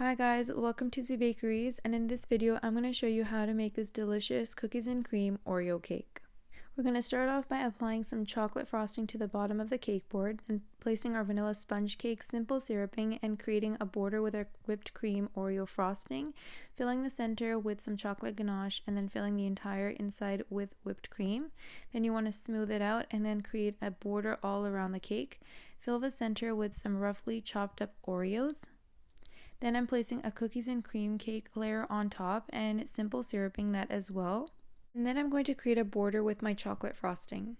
Hi guys, welcome to ZiBAKERiZ, and in this video I'm going to show you how to make this delicious cookies and cream Oreo cake. We're going to start off by applying some chocolate frosting to the bottom of the cake board, and placing our vanilla sponge cake, simple syruping, and creating a border with our whipped cream Oreo frosting, filling the center with some chocolate ganache, and then filling the entire inside with whipped cream. Then you want to smooth it out and then create a border all around the cake. Fill the center with some roughly chopped up Oreos. Then I'm placing a cookies and cream cake layer on top and simple syruping that as well. And then I'm going to create a border with my chocolate frosting.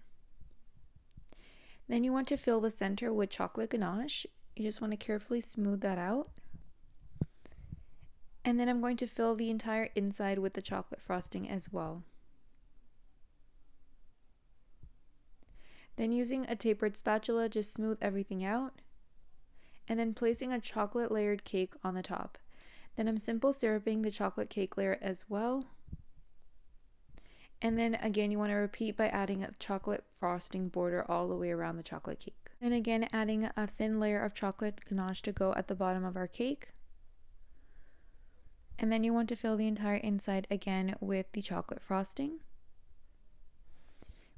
Then you want to fill the center with chocolate ganache. You just want to carefully smooth that out. And then I'm going to fill the entire inside with the chocolate frosting as well. Then using a tapered spatula, just smooth everything out. And then placing a chocolate layered cake on the top. Then I'm simple syruping the chocolate cake layer as well. And then again, you want to repeat by adding a chocolate frosting border all the way around the chocolate cake. And again, adding a thin layer of chocolate ganache to go at the bottom of our cake. And then you want to fill the entire inside again with the chocolate frosting.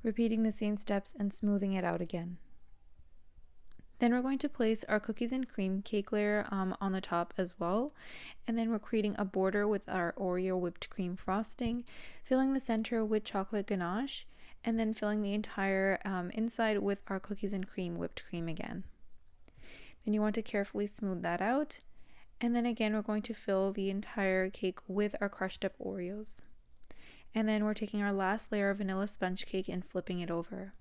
Repeating the same steps and smoothing it out again. Then we're going to place our cookies and cream cake layer on the top as well. And then we're creating a border with our Oreo whipped cream frosting, filling the center with chocolate ganache, and then filling the entire inside with our cookies and cream whipped cream again. Then you want to carefully smooth that out. And then again, we're going to fill the entire cake with our crushed up Oreos. And then we're taking our last layer of vanilla sponge cake and flipping it over.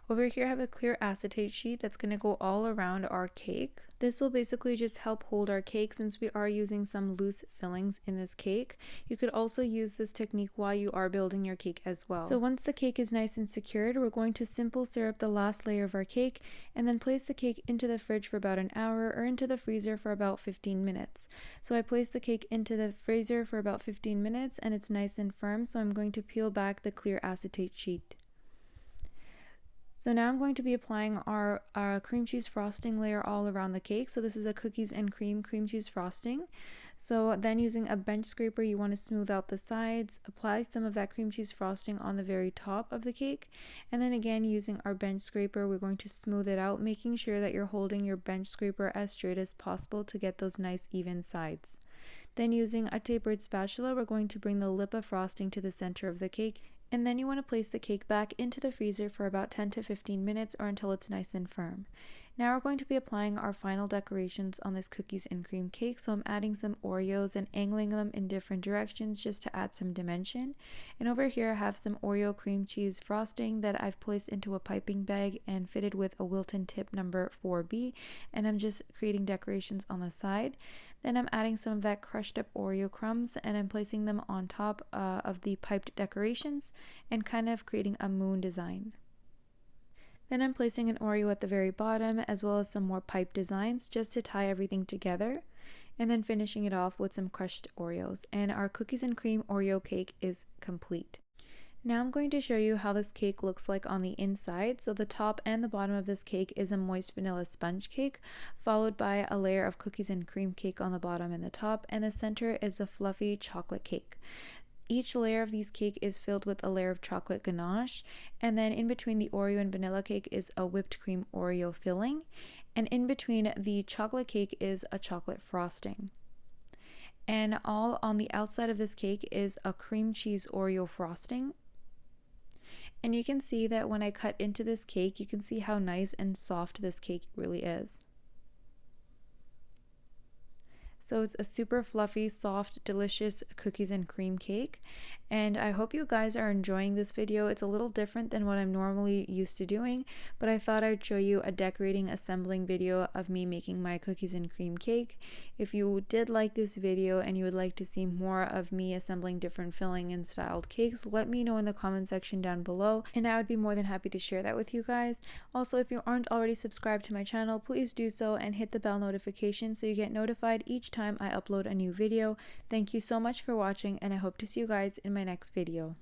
Over here I have a clear acetate sheet that's going to go all around our cake. This will basically just help hold our cake since we are using some loose fillings in this cake. You could also use this technique while you are building your cake as well. So once the cake is nice and secured, we're going to simple syrup the last layer of our cake and then place the cake into the fridge for about an hour or into the freezer for about 15 minutes. So I placed the cake into the freezer for about 15 minutes and it's nice and firm, so I'm going to peel back the clear acetate sheet. So now I'm going to be applying our cream cheese frosting layer all around the cake. So this is a cookies and cream cheese frosting. So then using a bench scraper, you want to smooth out the sides, apply some of that cream cheese frosting on the very top of the cake. And then again, using our bench scraper, we're going to smooth it out, making sure that you're holding your bench scraper as straight as possible to get those nice even sides. Then using a tapered spatula, we're going to bring the lip of frosting to the center of the cake. And then you want to place the cake back into the freezer for about 10 to 15 minutes or until it's nice and firm. Now we're going to be applying our final decorations on this cookies and cream cake. So I'm adding some Oreos and angling them in different directions just to add some dimension. And over here I have some Oreo cream cheese frosting that I've placed into a piping bag and fitted with a Wilton tip number 4B. And I'm just creating decorations on the side. Then I'm adding some of that crushed up Oreo crumbs and I'm placing them on top of the piped decorations and kind of creating a moon design. Then I'm placing an Oreo at the very bottom as well as some more pipe designs just to tie everything together, and then finishing it off with some crushed Oreos, and our cookies and cream Oreo cake is complete. Now I'm going to show you how this cake looks like on the inside. So the top and the bottom of this cake is a moist vanilla sponge cake, followed by a layer of cookies and cream cake on the bottom and the top, and the center is a fluffy chocolate cake. Each layer of these cake is filled with a layer of chocolate ganache, and then in between the Oreo and vanilla cake is a whipped cream Oreo filling, and in between the chocolate cake is a chocolate frosting. And all on the outside of this cake is a cream cheese Oreo frosting. And you can see that when I cut into this cake, you can see how nice and soft this cake really is. So it's a super fluffy, soft, delicious cookies and cream cake. And I hope you guys are enjoying this video. It's a little different than what I'm normally used to doing, but I thought I'd show you a decorating assembling video of me making my cookies and cream cake. If you did like this video and you would like to see more of me assembling different filling and styled cakes, let me know in the comment section down below, and I would be more than happy to share that with you guys. Also, if you aren't already subscribed to my channel, please do so and hit the bell notification so you get notified each time I upload a new video. Thank you so much for watching, and I hope to see you guys in my next video.